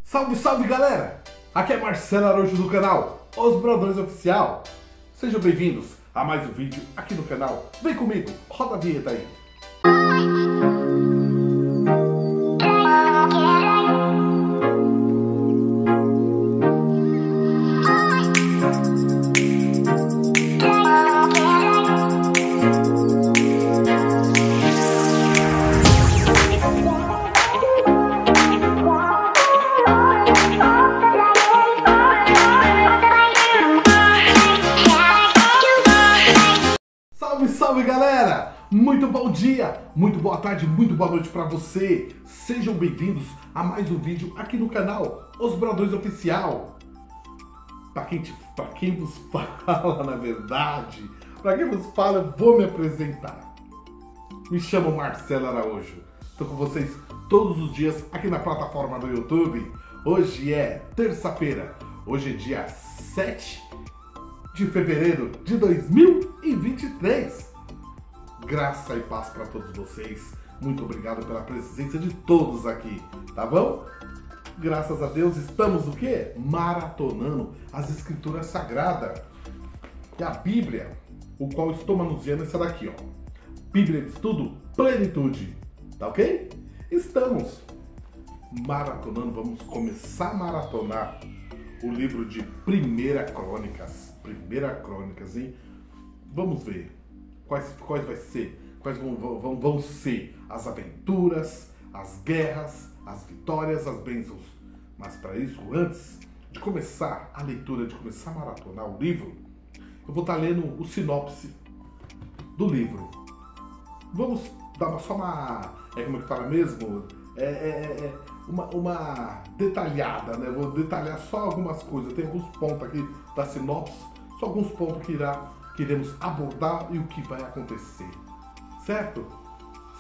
Salve, salve galera! Aqui é Marcelo Araújo do canal Os Brodões Oficial. Sejam bem-vindos a mais um vídeo aqui no canal. Vem comigo, roda a vinheta aí. Salve, salve galera! Muito bom dia, muito boa tarde, muito boa noite pra você. Sejam bem-vindos a mais um vídeo aqui no canal Os Brodões Oficial. Pra quem vos fala, na verdade, pra quem vos fala, eu vou me apresentar. Me chamo Marcelo Araújo. Tô com vocês todos os dias aqui na plataforma do YouTube. Hoje é terça-feira. Hoje é dia 7 de fevereiro de 2023. Graça e paz para todos vocês. Muito obrigado pela presença de todos aqui, tá bom? Graças a Deus estamos o quê? Maratonando as escrituras sagradas. E a Bíblia, o qual estou manuseando, é essa daqui, ó. Bíblia de Estudo Plenitude, tá ok? Estamos maratonando, vamos começar a maratonar o livro de Primeira Crônicas, hein? Vamos ver quais vão ser as aventuras, as guerras, as vitórias, as bênçãos. Mas para isso, antes de começar a leitura, de começar a maratonar o livro, eu vou estar lendo o sinopse do livro. Vamos dar só uma, como é que fala mesmo? Uma detalhada, né? Vou detalhar só algumas coisas. Tem alguns pontos aqui da sinopse, só alguns pontos que iremos abordar e o que vai acontecer, certo?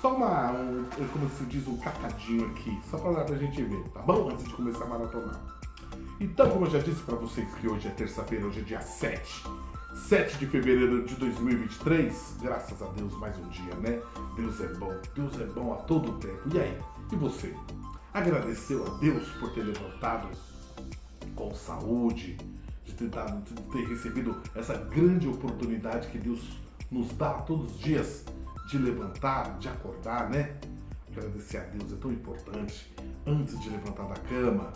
Só como se diz, um catadinho aqui, só para a gente ver, tá bom? Antes de começar a maratonar. Então, como eu já disse para vocês que hoje é terça-feira, hoje é dia 7 de fevereiro de 2023, graças a Deus, mais um dia, né? Deus é bom a todo tempo. E aí? E você? Agradeceu a Deus por ter levantado com saúde, de ter recebido essa grande oportunidade que Deus nos dá todos os dias de levantar, de acordar, né? Agradecer a Deus é tão importante antes de levantar da cama,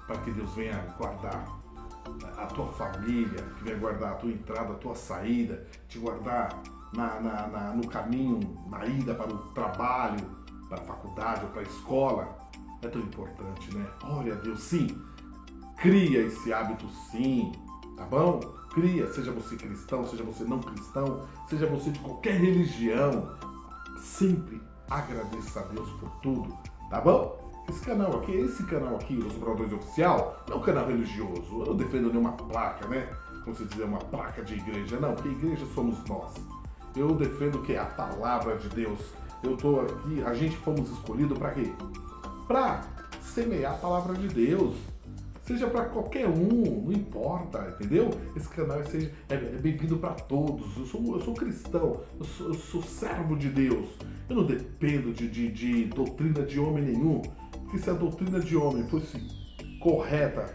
para que Deus venha guardar a tua família, que venha guardar a tua entrada, a tua saída, te guardar no caminho, na ida para o trabalho, para a faculdade ou para a escola. É tão importante, né? Olha a Deus, sim. Cria esse hábito, sim, tá bom? Cria, seja você cristão, seja você não cristão, seja você de qualquer religião, sempre agradeça a Deus por tudo, tá bom? Esse canal aqui, Os Brodões Oficial, não é um canal religioso. Eu não defendo nenhuma placa, né? Como se dizer, uma placa de igreja, não, porque igreja somos nós. Eu defendo que é a palavra de Deus. Eu tô aqui, a gente fomos escolhidos para quê? Para semear a palavra de Deus. Seja para qualquer um, não importa, entendeu? Esse canal é bem-vindo para todos. Eu sou cristão, eu sou servo de Deus. Eu não dependo de doutrina de homem nenhum. Porque se a doutrina de homem fosse correta,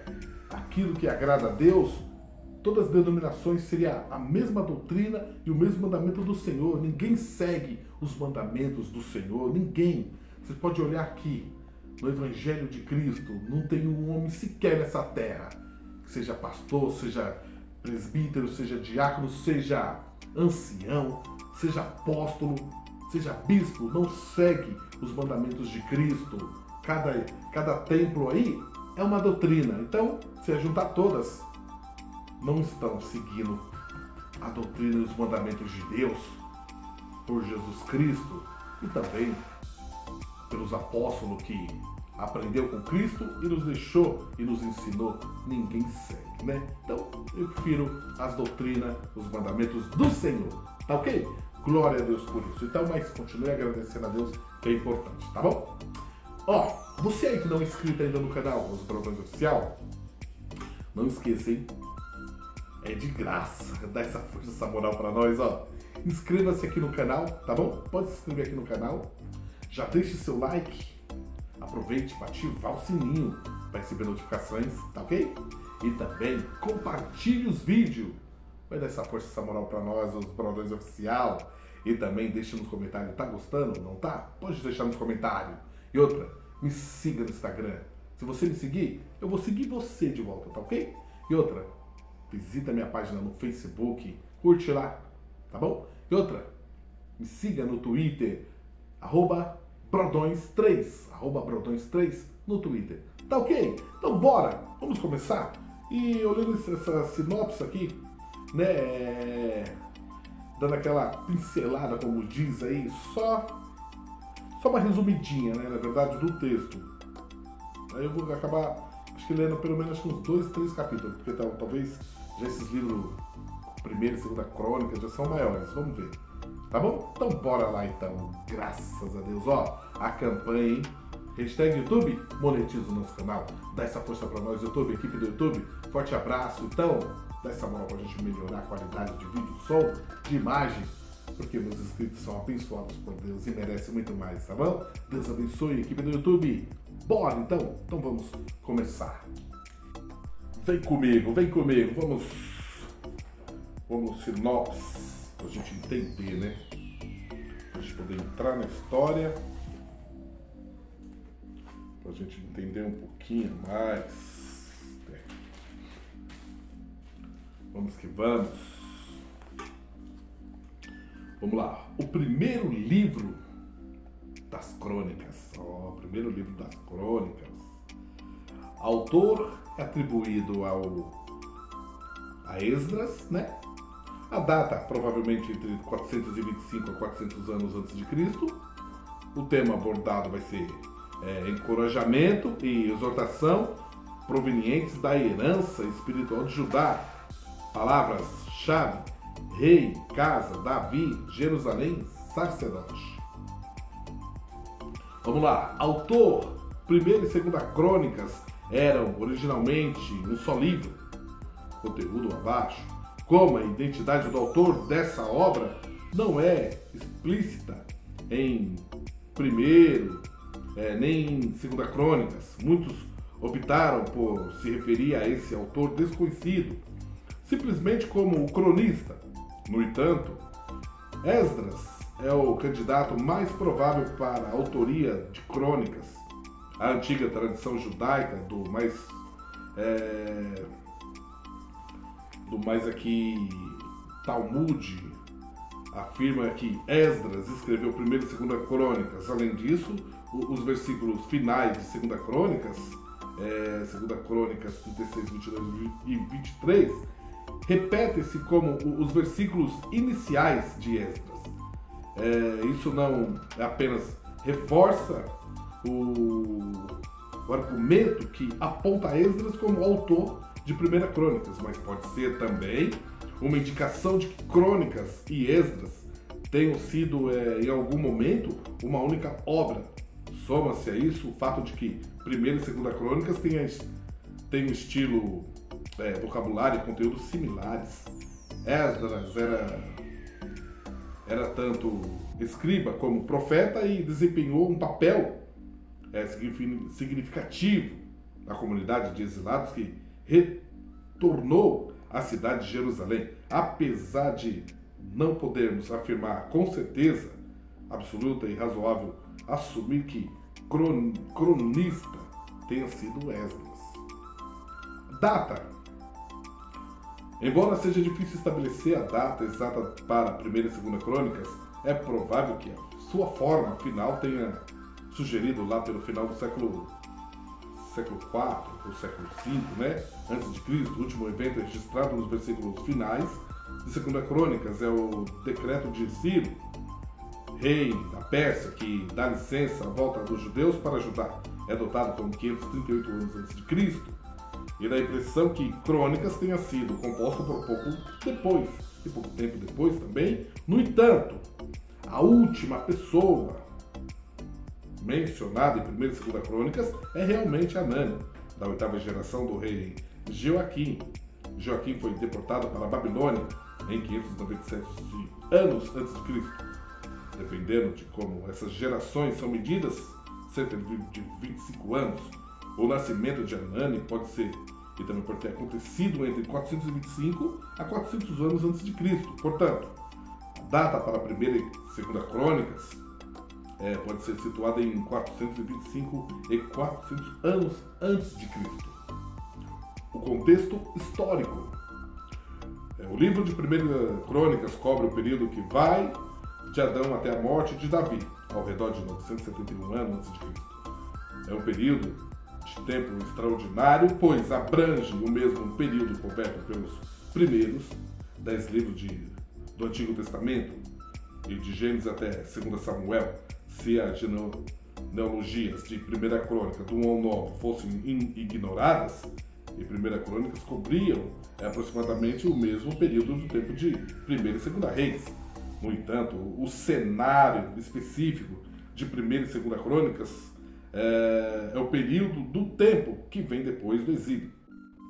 aquilo que agrada a Deus, todas as denominações seriam a mesma doutrina e o mesmo mandamento do Senhor. Ninguém segue os mandamentos do Senhor, ninguém. Você pode olhar aqui. No Evangelho de Cristo, não tem um homem sequer nessa terra, que seja pastor, seja presbítero, seja diácono, seja ancião, seja apóstolo, seja bispo, não segue os mandamentos de Cristo. Cada templo aí é uma doutrina. Então, se juntar todas, não estão seguindo a doutrina e os mandamentos de Deus por Jesus Cristo e também pelos apóstolos que aprendeu com Cristo e nos deixou e nos ensinou, ninguém segue, né? Então, eu prefiro as doutrinas, os mandamentos do Senhor, tá ok? Glória a Deus por isso. Então, mas continue agradecendo a Deus, que é importante, tá bom? Ó, você aí que não é inscrito ainda no canal Os Brodões Oficial, não esqueça, hein? É de graça, dá essa força, essa moral pra nós, ó. Inscreva-se aqui no canal, tá bom? Pode se inscrever aqui no canal. Já deixe seu like, aproveite para ativar o sininho para receber notificações, tá ok? E também compartilhe os vídeos. Vai dar essa força, essa moral para nós, os Brodões Oficial. E também deixe nos comentários, tá gostando? Não tá? Pode deixar nos comentários. E outra, me siga no Instagram. Se você me seguir, eu vou seguir você de volta, tá ok? E outra, visita minha página no Facebook, curte lá, tá bom? E outra, me siga no Twitter, @Brodões3, @Brodões3 no Twitter. Tá ok? Então bora, vamos começar? E olhando essa sinopse aqui, né, dando aquela pincelada, como diz aí, só uma resumidinha, né, na verdade, do texto. Aí eu vou acabar, acho que lendo pelo menos uns 2, 3 capítulos, porque talvez já esses livros, primeira e segunda crônica, já são maiores, vamos ver. Tá bom? Então bora lá então, graças a Deus. Ó, a campanha, hein? Hashtag YouTube, monetiza o nosso canal. Dá essa força pra nós, YouTube, equipe do YouTube. Forte abraço. Então, dá essa moral pra gente melhorar a qualidade de vídeo, som, de imagem. Porque meus inscritos são abençoados por Deus e merecem muito mais, tá bom? Deus abençoe a equipe do YouTube. Bora então? Então vamos começar. Vem comigo, vamos sinopse, pra gente entender, né? Pra gente poder entrar na história, pra gente entender um pouquinho mais. Vamos que vamos. Vamos lá. O primeiro livro das crônicas. O primeiro livro das crônicas. Autor é atribuído a Esdras, né? A data provavelmente entre 425 a 400 anos antes de Cristo. O tema abordado vai ser encorajamento e exortação provenientes da herança espiritual de Judá. Palavras-chave: rei, casa, Davi, Jerusalém, sacerdote. Vamos lá. Autor, primeira e segunda crônicas eram originalmente um só livro. Conteúdo abaixo. Como a identidade do autor dessa obra não é explícita em primeiro nem em segunda crônicas, muitos optaram por se referir a esse autor desconhecido simplesmente como o cronista. No entanto, Esdras é o candidato mais provável para a autoria de crônicas. A antiga tradição judaica do mais aqui Talmud afirma que Esdras escreveu primeira e segunda crônicas. Além disso, os versículos finais de segunda crônicas, segunda crônicas 36, 22 e 23, repetem-se como os versículos iniciais de Esdras. Isso não apenas reforça o argumento que aponta Esdras como autor de primeira crônicas, mas pode ser também uma indicação de que crônicas e Esdras tenham sido em algum momento uma única obra. Soma-se a isso o fato de que primeira e segunda crônicas têm um estilo, vocabulário e conteúdos similares. Esdras era tanto escriba como profeta e desempenhou um papel significativo na comunidade de exilados que retornou à cidade de Jerusalém. Apesar de não podermos afirmar com certeza absoluta e razoável assumir que cronista tenha sido Esdras. Data. Embora seja difícil estabelecer a data exata para a primeira e segunda crônicas, é provável que a sua forma final tenha sugerido lá pelo final do século IV ou século V, né? Antes de Cristo. O último evento registrado nos versículos finais de segunda crônicas é o decreto de Ciro, rei da Pérsia, que dá licença à volta dos judeus para Judá. É dotado com 538 anos antes de Cristo. E dá a impressão que crônicas tenha sido composto por pouco tempo depois também. No entanto, a última pessoa mencionada em primeira e segunda crônicas é realmente Anani, da oitava geração do rei Joaquim. Joaquim foi deportado para a Babilônia em 597 anos antes de Cristo. Dependendo de como essas gerações são medidas, cerca de 25 anos. O nascimento de Anani pode ser, e também pode ter acontecido entre 425 a 400 anos antes de Cristo. Portanto, a data para a primeira e segunda crônicas pode ser situada em 425 e 400 anos antes de Cristo. O contexto histórico. O livro de Primeira Crônicas cobre o período que vai de Adão até a morte de Davi, ao redor de 971 anos antes de Cristo. É um período de tempo extraordinário, pois abrange o mesmo período coberto pelos primeiros 10 livros do Antigo Testamento e de Gênesis até 2 Samuel. Se as genealogias de Primeira Crônica do 1 ao 9 fossem ignoradas, e Primeira Crônicas cobriam aproximadamente o mesmo período do tempo de Primeira e Segunda Reis. No entanto, o cenário específico de Primeira e Segunda Crônicas é o período do tempo que vem depois do exílio.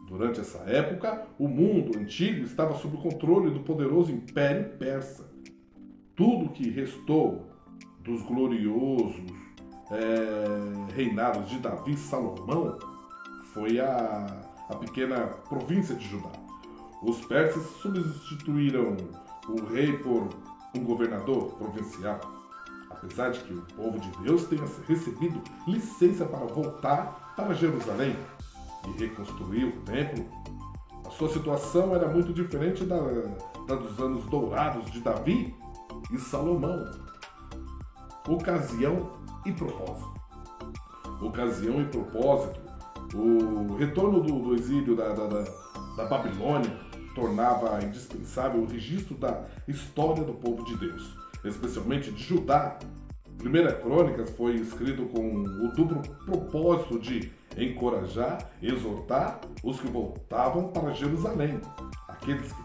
Durante essa época, o mundo antigo estava sob o controle do poderoso Império Persa. Tudo que restou dos gloriosos reinados de Davi e Salomão foi a pequena província de Judá. Os persas substituíram o rei por um governador provincial. Apesar de que o povo de Deus tenha recebido licença para voltar para Jerusalém e reconstruir o templo, a sua situação era muito diferente da dos anos dourados de Davi e Salomão. Ocasião e propósito. Ocasião e propósito. O retorno do exílio da Babilônia tornava indispensável o registro da história do povo de Deus, especialmente de Judá. Primeira Crônicas foi escrito com o duplo propósito de encorajar e exortar os que voltavam para Jerusalém. Aqueles que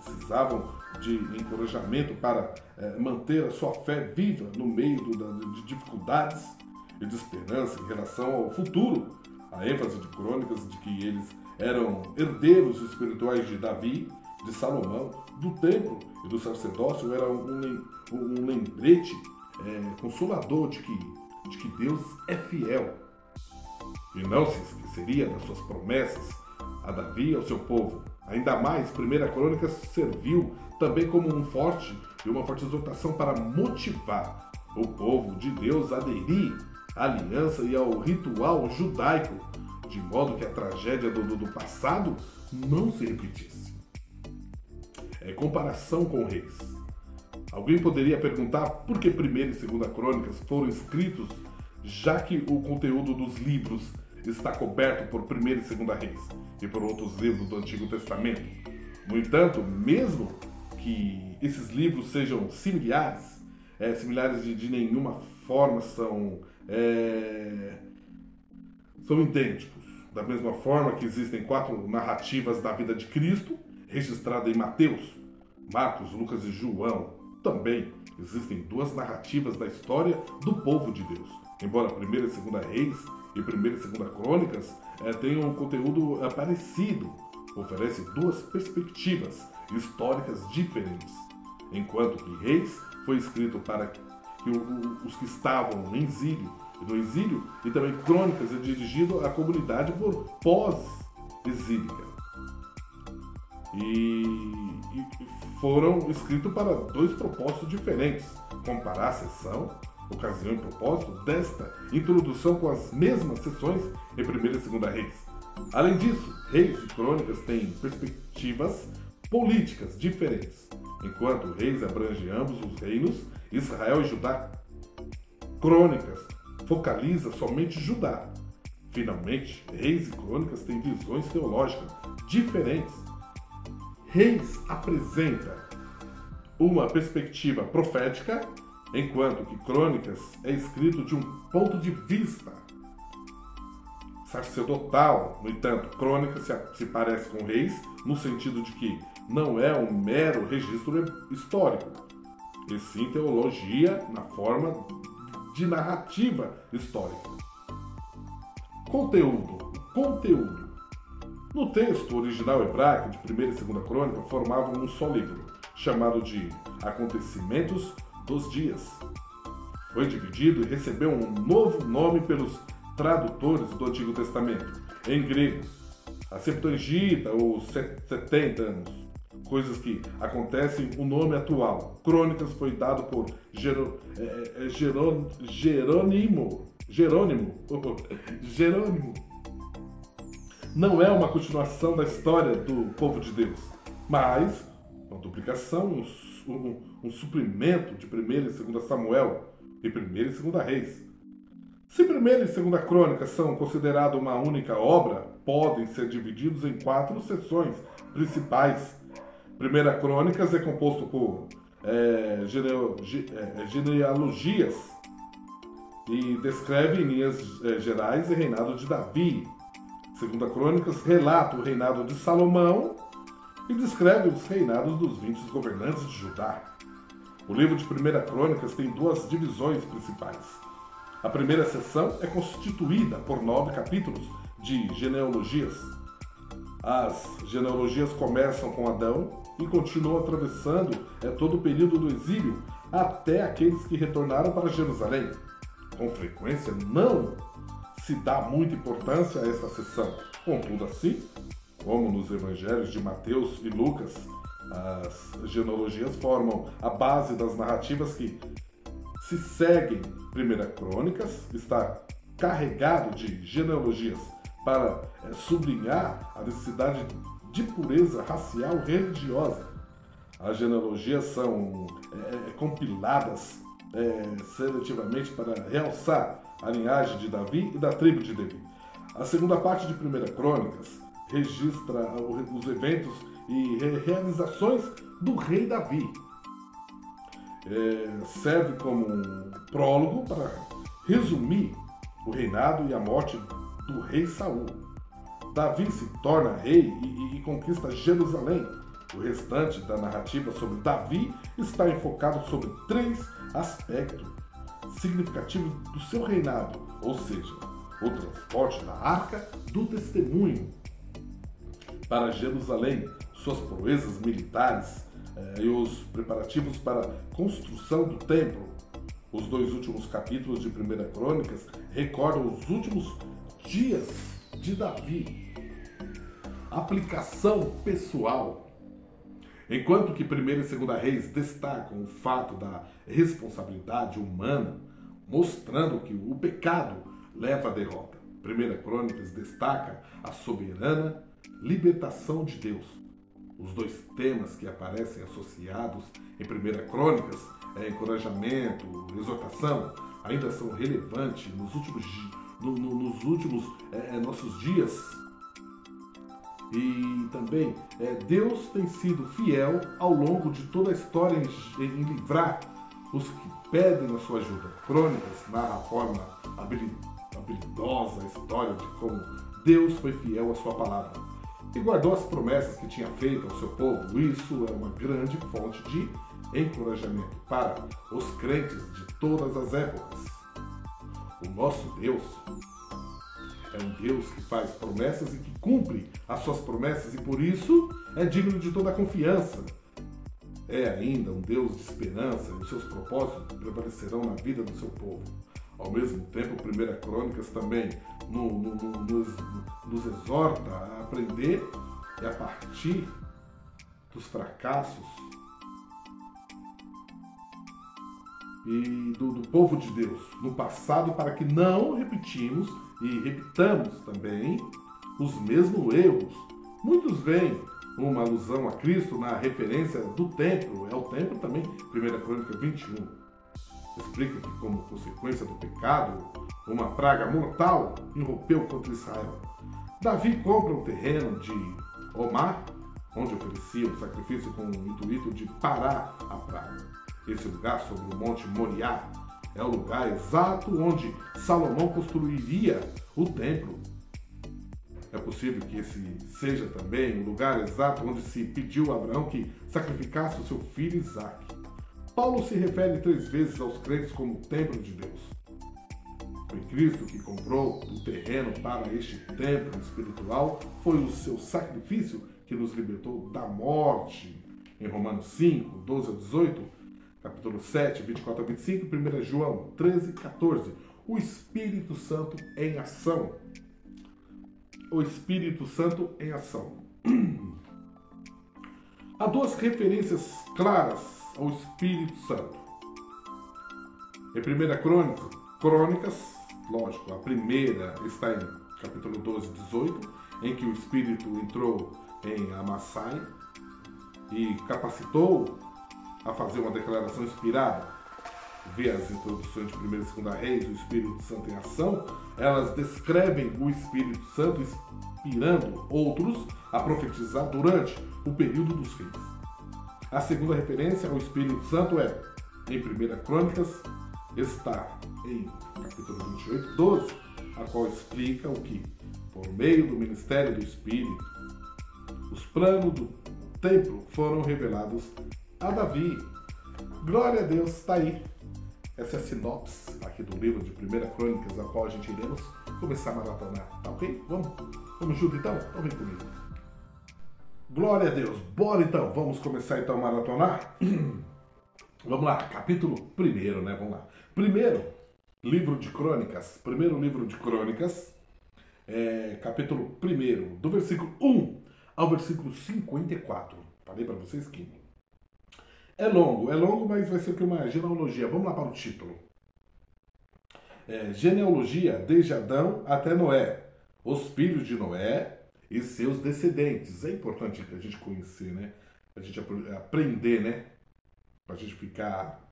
precisavam de encorajamento para manter a sua fé viva no meio de dificuldades e de esperança em relação ao futuro. A ênfase de Crônicas de que eles eram herdeiros espirituais de Davi, de Salomão, do templo e do sacerdócio era um lembrete consolador de que Deus é fiel e não se esqueceria das suas promessas a Davi e ao seu povo. Ainda mais, Primeira Crônicas serviu também como uma forte exortação para motivar o povo de Deus a aderir à aliança e ao ritual judaico, de modo que a tragédia do passado não se repetisse. Comparação com Reis. Alguém poderia perguntar por que Primeira e Segunda Crônicas foram escritos, já que o conteúdo dos livros está coberto por Primeira e Segunda Reis e por outros livros do Antigo Testamento. No entanto, mesmo que esses livros sejam similares de nenhuma forma são idênticos. Da mesma forma que existem 4 narrativas da vida de Cristo, registradas em Mateus, Marcos, Lucas e João, também existem 2 narrativas da história do povo de Deus. Embora Primeira e Segunda Reis e Primeira e Segunda Crônicas tenham um conteúdo parecido, oferece 2 perspectivas históricas diferentes. Enquanto que Reis foi escrito para que os que estavam no exílio, e também Crônicas é dirigido à comunidade pós-exílica. E foram escritos para 2 propósitos diferentes: comparar a seção, ocasião e propósito desta introdução com as mesmas seções em Primeira e Segunda Reis. Além disso, Reis e Crônicas têm perspectivas políticas diferentes. Enquanto Reis abrange ambos os reinos, Israel e Judá, Crônicas focaliza somente Judá. Finalmente, Reis e Crônicas têm visões teológicas diferentes. Reis apresenta uma perspectiva profética, enquanto que Crônicas é escrito de um ponto de vista sacerdotal. No entanto, Crônicas se parece com Reis no sentido de que não é um mero registro histórico, e sim teologia na forma de narrativa histórica. Conteúdo. No texto original hebraico de Primeira e Segunda Crônica formavam um só livro, chamado de Acontecimentos dos Dias. Foi dividido e recebeu um novo nome pelos tradutores do Antigo Testamento, em grego, a Septuaginta ou 70 anos, coisas que acontecem o nome atual. Crônicas foi dado por Jerônimo. Não é uma continuação da história do povo de Deus, mas uma duplicação, um suprimento de 1ª e 2ª Samuel e 1ª e 2ª Reis. Se 1ª e 2ª Crônicas são consideradas uma única obra, podem ser divididos em 4 seções principais. 1ª Crônicas é composto por genealogias e descreve em linhas gerais o reinado de Davi. 2ª Crônicas relata o reinado de Salomão e descreve os reinados dos 20 governantes de Judá. O livro de 1ª Crônicas tem 2 divisões principais. A primeira seção é constituída por 9 capítulos de genealogias. As genealogias começam com Adão e continuam atravessando todo o período do exílio até aqueles que retornaram para Jerusalém. Com frequência não se dá muita importância a esta seção. Contudo, assim como nos evangelhos de Mateus e Lucas, as genealogias formam a base das narrativas que se seguem. 1ª Crônicas está carregado de genealogias para sublinhar a necessidade de pureza racial e religiosa. As genealogias são compiladas seletivamente para realçar a linhagem de Davi e da tribo de Davi. A segunda parte de 1ª Crônicas registra os eventos e realizações do rei Davi. Serve como um prólogo para resumir o reinado e a morte do rei Saul. Davi se torna rei e conquista Jerusalém. O restante da narrativa sobre Davi está enfocado sobre 3 aspectos significativos do seu reinado, ou seja, o transporte da Arca do Testemunho para Jerusalém, suas proezas militares e os preparativos para a construção do templo. Os 2 últimos capítulos de 1ª Crônicas recordam os últimos dias de Davi. Aplicação pessoal. Enquanto que 1ª e 2ª Reis destacam o fato da responsabilidade humana, mostrando que o pecado leva à derrota. 1ª Crônicas destaca a soberana libertação de Deus. Os 2 temas que aparecem associados em 1ª Crônicas, encorajamento, exortação, ainda são relevantes nos últimos nossos dias. E também Deus tem sido fiel ao longo de toda a história em livrar os que pedem a sua ajuda. Crônicas narra a forma habilidosa a história de como Deus foi fiel à sua palavra e guardou as promessas que tinha feito ao seu povo. Isso é uma grande fonte de encorajamento para os crentes de todas as épocas. O nosso Deus é um Deus que faz promessas e que cumpre as suas promessas e por isso é digno de toda a confiança. É ainda um Deus de esperança e os seus propósitos prevalecerão na vida do seu povo. Ao mesmo tempo, 1ª Crônicas também nos exorta a aprender e a partir dos fracassos e do povo de Deus no passado para que não repetimos e repitamos também os mesmos erros. Muitos veem uma alusão a Cristo na referência do templo. É o templo também, 1ª Crônica 21. Explica que, como consequência do pecado, uma praga mortal irrompeu contra Israel. Davi compra um terreno de Omar, onde oferecia o sacrifício com o intuito de parar a praga. Esse lugar, sobre o Monte Moriá, é o lugar exato onde Salomão construiria o templo. É possível que esse seja também o lugar exato onde se pediu a Abraão que sacrificasse o seu filho Isaque. Paulo se refere 3 vezes aos crentes como o templo de Deus. Foi Cristo que comprou o terreno para este templo espiritual. Foi o seu sacrifício que nos libertou da morte. Em Romanos 5, 12 a 18, capítulo 7, 24 a 25, 1 João 13, 14. O Espírito Santo em ação. O Espírito Santo em ação. Há duas referências claras ao Espírito Santo. Em 1 Crônicas, lógico, a primeira está em capítulo 12, 18, em que o Espírito entrou em Amassai e capacitou a fazer uma declaração inspirada. Vê as introduções de 1 e 2 Reis, o Espírito Santo em ação, elas descrevem o Espírito Santo inspirando outros a profetizar durante o período dos reis. A segunda referência ao Espírito Santo é em 1 Crônicas, está em capítulo 28, 12, a qual explica o que, por meio do ministério do Espírito, os planos do templo foram revelados a Davi. Glória a Deus, está aí. Essa é a sinopse aqui do livro de 1 Crônicas, a qual a gente iremos começar a maratonar. Tá ok? Vamos junto então? Então vem comigo. Glória a Deus. Bora então. Vamos começar então a maratonar? Vamos lá. Capítulo 1, né? Vamos lá. Primeiro livro de Crônicas, capítulo 1, do versículo 1 ao versículo 54. Falei para vocês que é longo, mas vai ser o que? Uma genealogia. Vamos lá para o título. Genealogia desde Adão até Noé. Os filhos de Noé e seus descendentes. É importante a gente conhecer, né? A gente aprender, né? Para a gente ficar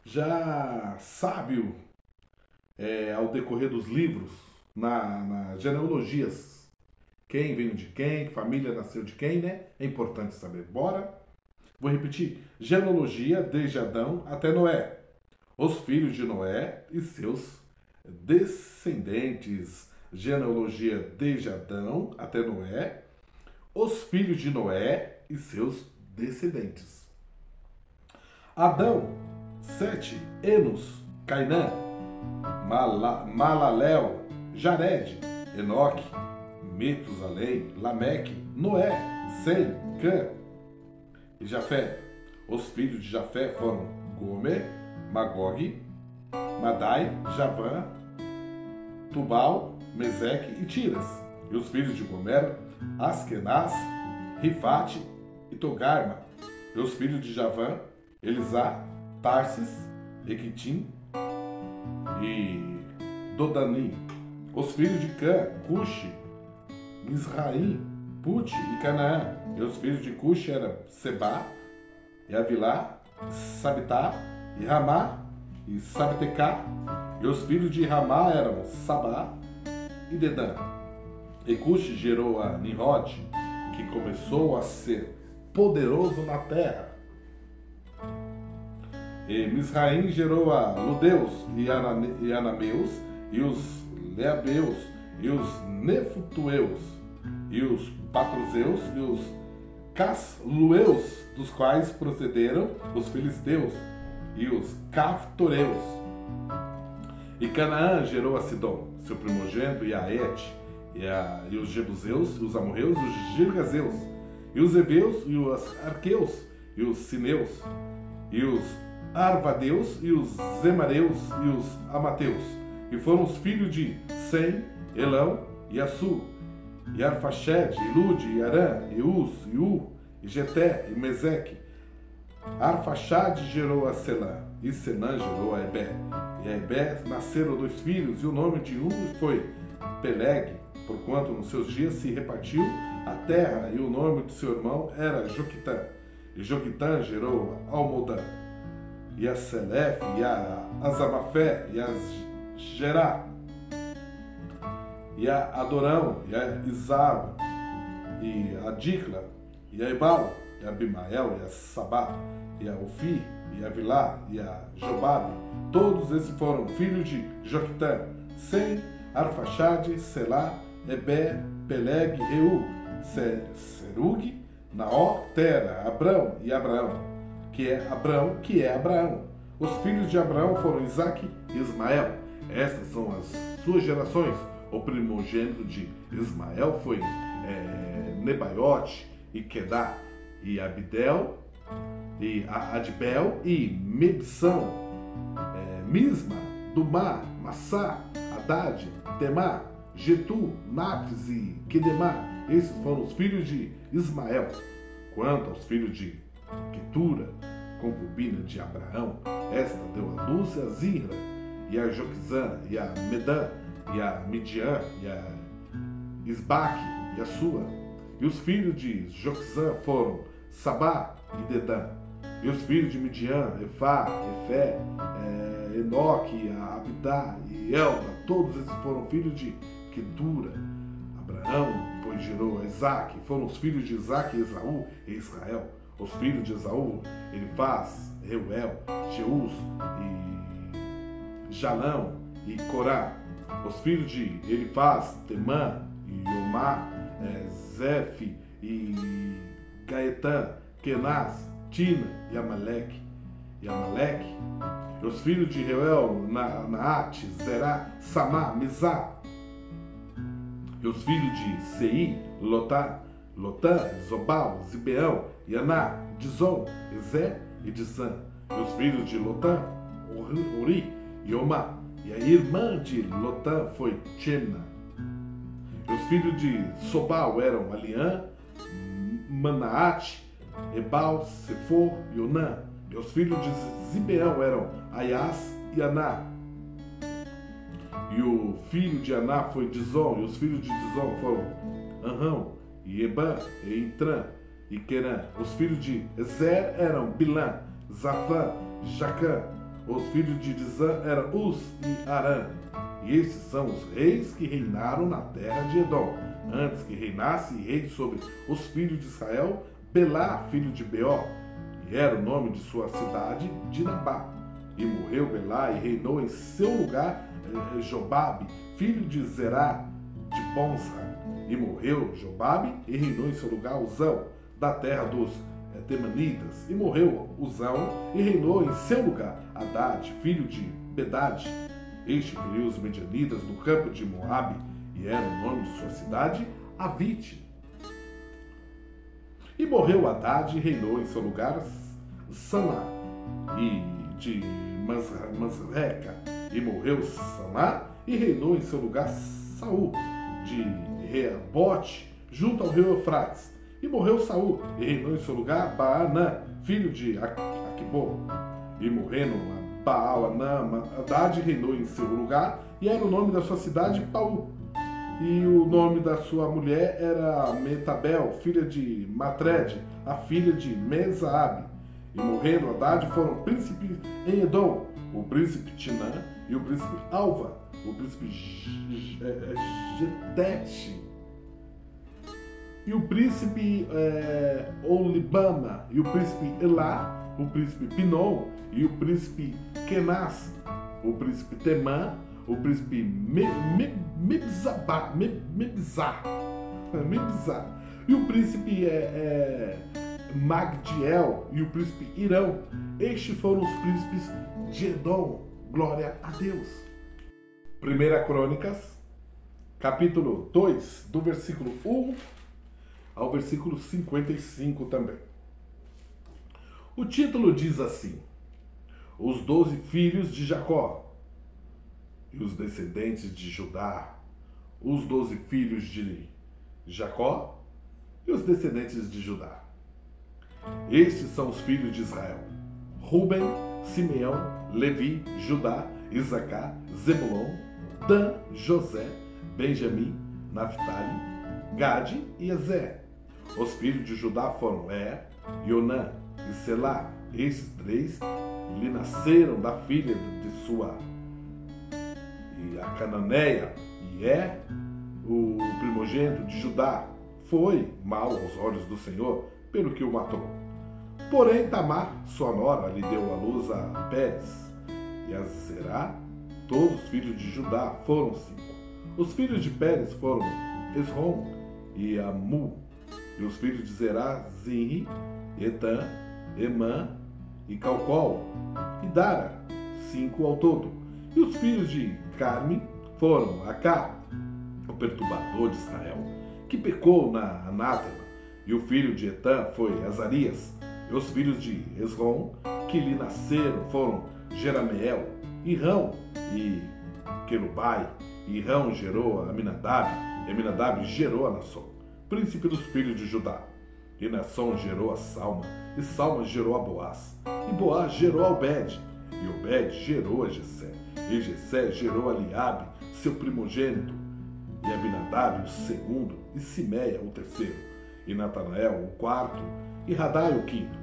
já sábio ao decorrer dos livros, nas genealogias. Quem veio de quem, que família nasceu de quem, né? É importante saber. Bora? Vou repetir. Genealogia desde Adão até Noé. Os filhos de Noé e seus descendentes. Genealogia desde Adão até Noé. Os filhos de Noé e seus descendentes. Adão, Sete, Enos, Cainã, Malalel, Jared, Enoque, Metusalém, Lameque, Noé, Sem, Cã e Jafé. Os filhos de Jafé foram Gomer, Magog, Madai, Javã, Tubal, Meseque e Tiras. E os filhos de Gomer, Askenaz, Rifate e Togarma. E os filhos de Javã, Elisá, Tarsis, Equitim e Dodani. Os filhos de Cã, Cuxi, Misraim, Pute e Canaã. E os filhos de Cuxi eram Sebá, e Avilá, Sabitá, e Ramá, e Sabtecá. E os filhos de Ramá eram Sabá e Dedã. E Cuxi gerou a Nimrod, que começou a ser poderoso na terra. E Misraim gerou a Ludeus e Anameus, e os Leabeus, e os Nefutueus, e os Patruzeus, e os Caslueus, dos quais procederam os filisteus, e os Caftoreus. E Canaã gerou a Sidom, seu primogênito, e a Et, e os Jebuseus, e os Amorreus, e os Girgazeus, e os Eveus, e os Arqueus, e os Sineus, e os Arvadeus, e os Zemareus, e os Amateus. E foram os filhos de Sem, Elão, e Assu, e Arfaxed, e Lude, e Arã, e Uz, e U, e Geté, e Meseque. Arfaxad gerou a Selã, e Senã gerou a Ebé. E a Ebé nasceram 2 filhos, e o nome de um foi Peleg, porquanto nos seus dias se repartiu a terra, e o nome de seu irmão era Joquitã. E Joquitã gerou a Almodã, e a Selef, e a Azamafé, e a Gerá, e a Adorão, e a Isao, e a Dicla, e a Ebal, e a Abimael, e a Sabá, e a Ofi, e a Vilá, e a Jobabe. Todos esses foram filhos de Joquitã, Sem, Arfaxade, Selá, Ebé, Peleg, Reu, Serug, Naó, Tera, Abrão e Abraão, que é Abraão. Os filhos de Abraão foram Isaque e Ismael. Estas são as suas gerações. O primogênito de Ismael foi Nebaiote e Quedá, e Abidel, e Adbel e Mibsão, Misma, Dumá, Massá, Haddad, Temá, Getu, Naphtys e Quedemá. Esses foram os filhos de Ismael. Quanto aos filhos de Quetura, concubina de Abraão, esta deu à luz a Zimra, e a Joquizã, e a Medã, e a Midian, e a Isbaque, e a Sua. E os filhos de Joquizã foram Sabá e Dedã. E os filhos de Midian, Efá, Efé, Enoque, Abidá e Elba. Todos esses foram filhos de Quetura. Abraão, pois, gerou a Isaque. Foram os filhos de Isaque, Esaú e Israel. Os filhos de Esaú, Elifaz, Reuel, Jeus e Jalão e Corá. Os filhos de Elifaz, Temã e Omar, Zefe e Gaetã, Kenaz, Tina e Amaleque. E os filhos de Reuel, Naate, Zerá, Samá, Mizá. E os filhos de Sei, Lotã, Zobal, Zibeão, Yaná, Dizon, Ezé e Dizã. E os filhos de Lotã, Ori e Omá. E a irmã de Lotã foi Timna. E os filhos de Sobal eram Aliã, Manaate, Ebal, Sefor e Onã. E os filhos de Zibeão eram Aias e Aná. E o filho de Aná foi Dizon. E os filhos de Dizon foram Anrão, e Ebã, e Intrã, e Querã. Os filhos de Ezer eram Bilã, Zafã, Jacã. Os filhos de Dizã eram Uz e Arã. E esses são os reis que reinaram na terra de Edom. Antes que reinasse rei sobre os filhos de Israel, Belá, filho de Beó, e era o nome de sua cidade, Dinabá. E morreu Belá e reinou em seu lugar Jobabe, filho de Zerá, de Bonsa. E morreu Jobabe e reinou em seu lugar Uzão, da terra dos Temanitas. E morreu Uzão e reinou em seu lugar Haddad, filho de Bedade. Este feriu os medianitas no campo de Moabe, e era o nome de sua cidade, Avite. E morreu Haddad e reinou em seu lugar Samá, e de Masreca. E morreu Samá e reinou em seu lugar Saul, de Reabote, junto ao rio Eufrates. E morreu Saul e reinou em seu lugar Baanã, filho de Aquibô. E morrendo Baal-Anã, Haddad reinou em seu lugar, e era o nome da sua cidade Paú. E o nome da sua mulher era Metabel, filha de Matred, a filha de Mesaabe. E morrendo Haddad foram príncipes em Edom, o príncipe Tinã e o príncipe Alva, o príncipe Getete, e o príncipe Olibama, e o príncipe Elá, o príncipe Pinom, e o príncipe Kenaz, o príncipe Temã, o príncipe Mibzá, e o príncipe Magdiel, e o príncipe Irão. Estes foram os príncipes de Edom. Glória a Deus. 1 Crônicas, capítulo 2, do versículo 1 ao versículo 55 também. O título diz assim: Os 12 filhos de Jacó e os descendentes de Judá. Os 12 filhos de Jacó e os descendentes de Judá. Estes são os filhos de Israel: Ruben, Simeão, Levi, Judá, Isacar, Zebulon, Dan, José, Benjamim, Naphtali, Gade e Azer. Os filhos de Judá foram Onã e Selá. Esses 3 lhe nasceram da filha de sua, e a cananeia, e o primogênito de Judá. Foi mal aos olhos do Senhor, pelo que o matou. Porém, Tamar, sua nora, lhe deu à luz a Pérez e a Zerá. Todos os filhos de Judá foram 5. Os filhos de Pérez foram Esrom e Amu. E os filhos de Zerá, Zinri, Etã, Emã e Calcol e Dara, 5 ao todo. E os filhos de Carme foram Acá, o perturbador de Israel, que pecou na anátema. E o filho de Etã foi Azarias. E os filhos de Esrom, que lhe nasceram, foram Jerameel, Irão e Querubai. Irão gerou a Aminadab, e Aminadab gerou a Naasson, príncipe dos filhos de Judá. E Naasson gerou a Salma, e Salma gerou a Boaz. E Boaz gerou a Obed, e Obed gerou a Jessé. E Jessé gerou a Eliabe, seu primogênito, e Abinadab, o segundo, e Simeia, o terceiro, e Natanael, o quarto, e Radai, o quinto,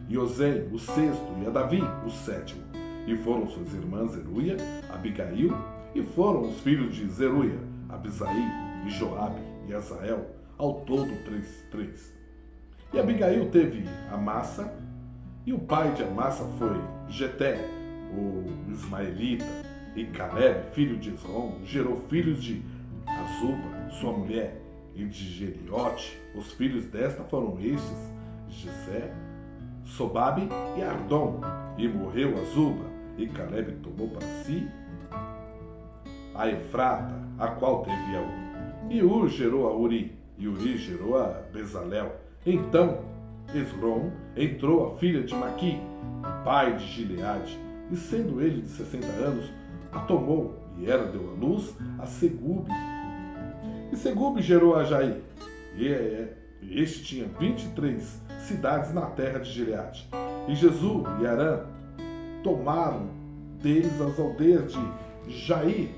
e Osém, o sexto, e a Davi, o sétimo. E foram suas irmãs Zeruia, Abigail, e foram os filhos de Zeruia, Abisaí, e Joabe, e Azael, ao todo três. E Abigail teve Amassa, e o pai de Amassa foi Jeté, o ismaelita, e Caleb, filho de Esrom, gerou filhos de Azuba, sua mulher, e de Jeriote. Os filhos desta foram estes, Gisé, Sobabe e Ardom. E morreu Azuba, e Caleb tomou para si a Efrata, a qual teve a Ur. E Ur gerou a Uri, e Uri gerou a Bezalel. Então Esrom entrou a filha de Maqui, pai de Gileade, e sendo ele de 60 anos, a tomou, e ela deu à luz a Segube. E Segube gerou a Jair, e este tinha 23 cidades na terra de Gileade. E Jesu e Arã tomaram deles as aldeias de Jair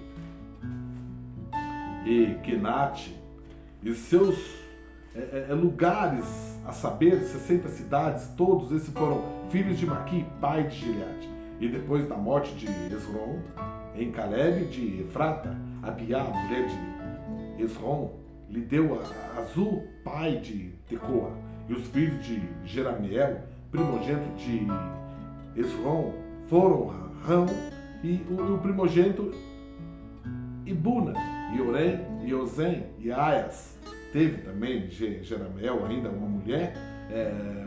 e Kenate, e seus lugares, a saber, 60 cidades, todos esses foram filhos de Maqui, pai de Gileade. E depois da morte de Esrom, em Caleb de Efrata, Abiá, mulher de Esrom, lhe deu a Azul, pai de Tecoa. E os filhos de Jerameel, primogênito de Esrom, foram Rão e o primogênito Ibuna, e Orém, e Ozém, e Aias. Teve também de Jerameel ainda uma mulher,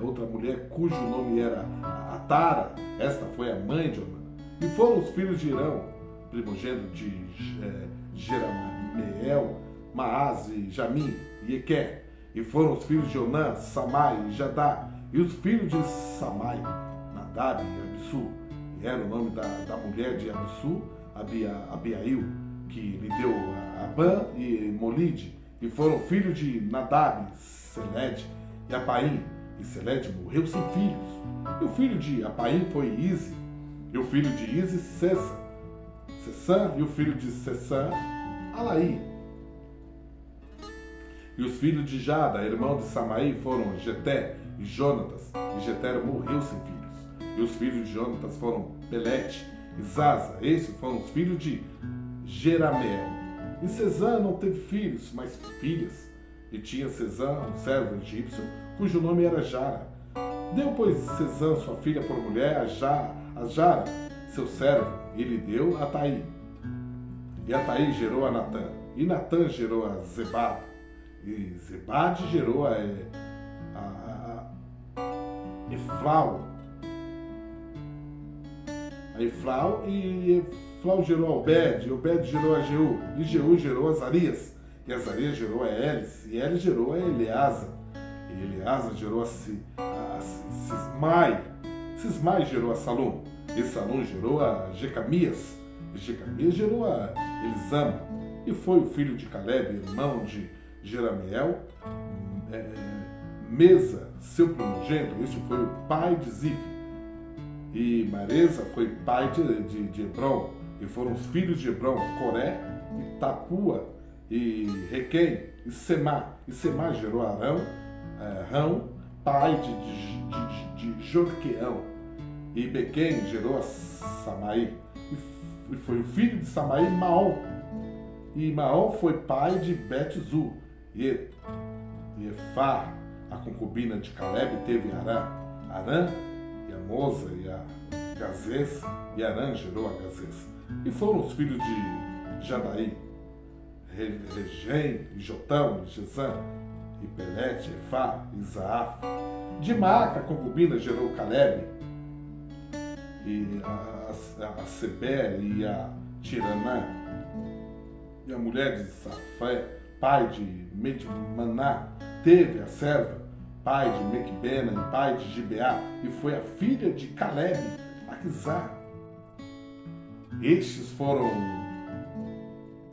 outra mulher cujo nome era Atara. Esta foi a mãe de Onã. E foram os filhos de Irão, primogênito de Jerameel, Maaz e Jamim e Equé. E foram os filhos de Onã, Samai e Jadá. E os filhos de Samai, Nadab e Abissu. E era o nome da mulher de Abissu, Abiail, que lhe deu Abã e Molide. E foram filhos de Nadab, Seled e Apaim. E Seled morreu sem filhos. E o filho de Apaim foi Ize. E o filho de Ize, Sessã. E o filho de Sessã, Alaí. E os filhos de Jada, irmão de Samaí, foram Jeté e Jonatas. E Jeté morreu sem filhos. E os filhos de Jonatas foram Pelete e Zaza. Esses foram os filhos de Jerameel. E Sesã não teve filhos, mas filhas. E tinha Sesã um servo egípcio, cujo nome era Jara. Deu, pois, Sesã sua filha por mulher a Jara, seu servo, e lhe deu a Taí. E a Taí gerou a Natã. E Natã gerou a Zebad. E Zebad gerou a Eflau. A Eflau, e Eflau gerou a Obed, e Obed gerou a Jeú, e Jeú gerou a Azarias, e Azarias gerou a Elis, e Elis gerou a Eleasa, e Eleasa gerou a Sismai, Sismai gerou a Salum, e Salum gerou a Jecamias, e Jecamias gerou a Elisama, e foi o filho de Caleb, irmão de Jerameel, Mesa, seu primogênito. Este foi o pai de Zif. E Maresa foi pai de Hebron. E foram os filhos de Hebron, Coré, e Tapua, e Requém, e Semá. E Semá gerou Rão, pai de Jorqueão. E Bequém gerou a Samaí. E foi o filho de Samaí, Maom. E Maom foi pai de Bet-Zu. E Efá, a concubina de Caleb, teve Arã, e a Moza, e a Gazês, e Arã gerou a Gazês. E foram os filhos de Jadaí, Regem, e Jotão, e Gesã, e Pelete, Efá, e Zaaf. De Maaca, a concubina, gerou Caleb, e a Sebé, e a Tiraná, e a mulher de Safé, pai de Medmaná, teve a serva pai de Mequibena e pai de Gibeá, e foi a filha de Caleb, Aquisá. Estes foram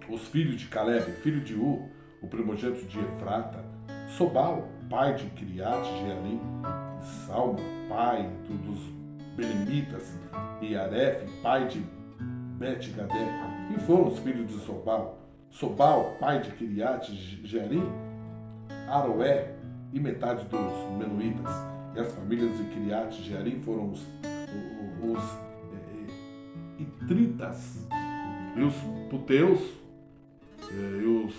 os filhos de Caleb, filho de Ur, o primogênito de Efrata, Sobal, pai de Kiriat Jearim, e Salma, pai dos Belemitas, e Aref, pai de Bet-Gadé. E foram os filhos de Sobal: Sobal, pai de Kiriat Jearim, Aroé e metade dos Menuítas. E as famílias de Kiriat Jearim foram os Itritas, e os Puteus, e os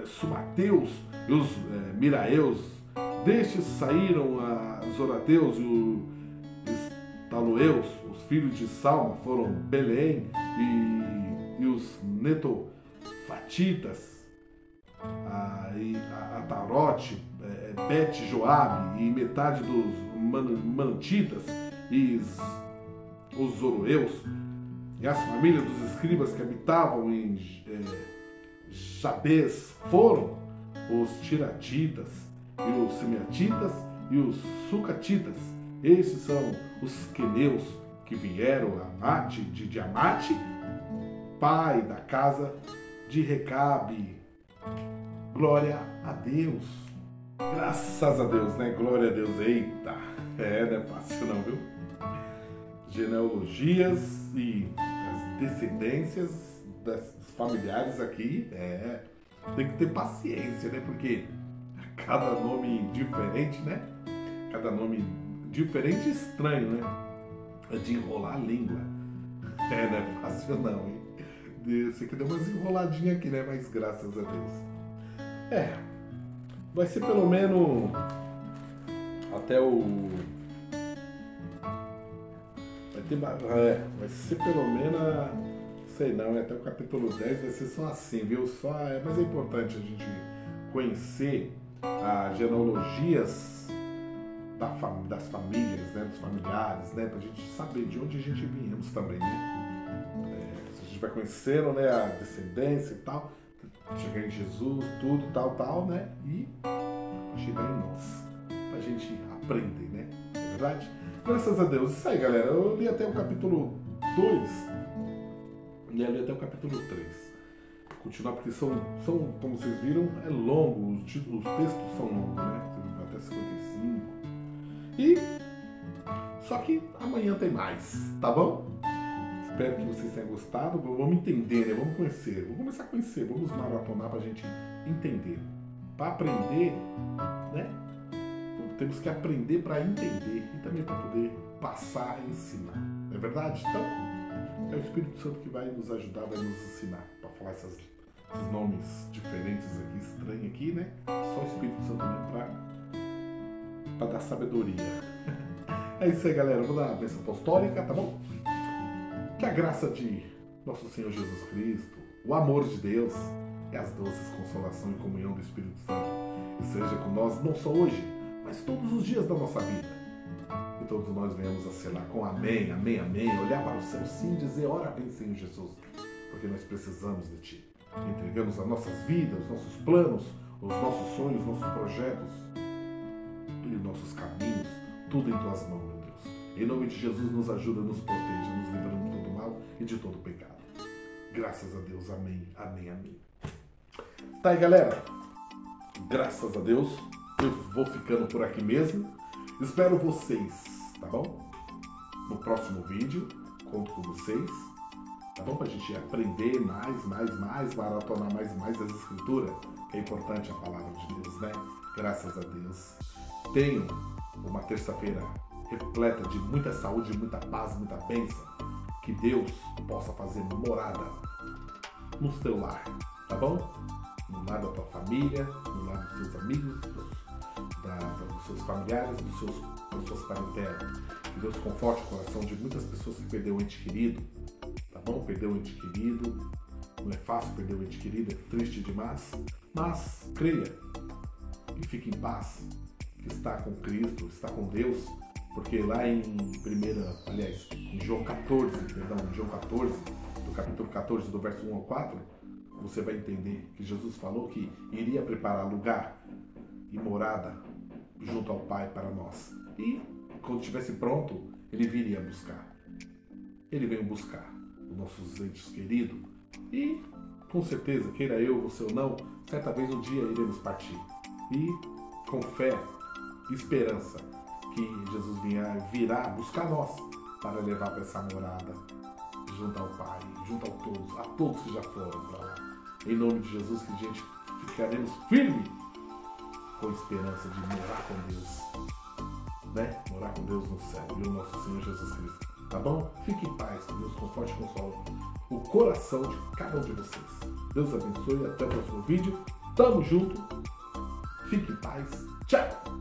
Subateus, e os Miraeus. Destes saíram os Zorateus e os Taloeus. Os filhos de Salma foram Belém e os Netofatitas, e Atarote, Bet-Joabe e metade dos Mantitas e os Zoroeus. E as famílias dos escribas que habitavam em Jabes foram os Tiratitas e os Simeatitas e os Sucatitas. Esses são os queneus que vieram a de Amate, pai da casa de Recabe. Glória a Deus. Graças a Deus, né? Glória a Deus. Eita, não é fácil não, viu? Genealogias e as descendências das familiares aqui, tem que ter paciência, né? Porque cada nome diferente, né? Cada nome diferente e estranho, né? É de enrolar a língua. Não é fácil não, hein? Você que deu umas enroladinhas aqui, né? Mas graças a Deus. Vai ser pelo menos até o... Vai ser pelo menos, sei não, até o capítulo 10 vai ser só assim, viu? Mas é importante a gente conhecer as genealogias das famílias, né? Dos familiares, né? Pra gente saber de onde a gente viemos também, né? A gente vai conhecendo, né? A descendência e tal, chegar em Jesus, tudo, tal, né? E chegar em nós, pra gente aprender, né? Não é verdade? Graças a Deus. Isso aí, galera. Eu li até o capítulo 2 e li até o capítulo 3. Continuar, porque são, como vocês viram, é longo. Os textos são longos, né? Até 55. E só que amanhã tem mais, tá bom? Espero que vocês tenham gostado. Vamos entender, né? Vamos conhecer. Vamos começar a conhecer. Vamos maratonar pra gente entender. Para aprender, né? Temos que aprender para entender e também para poder passar e ensinar. Não é verdade? Então, é o Espírito Santo que vai nos ajudar, vai nos ensinar para falar esses nomes diferentes aqui, estranhos aqui, né? Só o Espírito Santo mesmo para dar sabedoria. É isso aí, galera. Eu vou dar a bênção apostólica, tá bom? Que a graça de nosso Senhor Jesus Cristo, o amor de Deus e as doces consolação e comunhão do Espírito Santo esteja com nós, não só hoje, mas todos os dias da nossa vida. E todos nós venhamos a selar com amém, amém, amém, olhar para o céu sim e dizer, ora bem, Senhor Jesus, porque nós precisamos de Ti. Entregamos as nossas vidas, os nossos planos, os nossos sonhos, os nossos projetos e os nossos caminhos, tudo em Tuas mãos, meu Deus. Em nome de Jesus, nos ajuda, nos proteja, nos livrando de todo mal e de todo pecado. Graças a Deus, amém, amém, amém. Tá aí, galera? Graças a Deus. Eu vou ficando por aqui mesmo. Espero vocês, tá bom? No próximo vídeo, conto com vocês, tá bom? Pra gente aprender mais, maratonar mais das escrituras, que é importante a palavra de Deus, né? Graças a Deus. Tenham uma terça-feira repleta de muita saúde, muita paz, muita bênção. Que Deus possa fazer morada no seu lar, tá bom? No lar da tua família, no lar dos seus amigos, dos seus familiares, das suas parentelas. Que Deus conforte o coração de muitas pessoas que perderam um ente querido, tá bom? Perdeu um ente querido, não é fácil perder um ente querido, é triste demais, mas creia e fique em paz, que está com Cristo, está com Deus, porque lá em João 14, do capítulo 14, do verso 1 ao 4, você vai entender que Jesus falou que iria preparar lugar e morada junto ao Pai para nós. E quando estivesse pronto, ele viria buscar. Ele veio buscar os nossos entes queridos e, com certeza, queira eu, você ou não, certa vez um dia iremos partir. E, com fé e esperança, que Jesus virá buscar nós para levar para essa morada, junto ao Pai, junto a todos que já foram para lá. Em nome de Jesus, que a gente ficaremos firmes com esperança de morar com Deus, né? Morar com Deus no céu e o nosso Senhor Jesus Cristo. Tá bom? Fique em paz, que Deus conforte e console o coração de cada um de vocês. Deus abençoe, até o próximo vídeo. Tamo junto. Fique em paz. Tchau!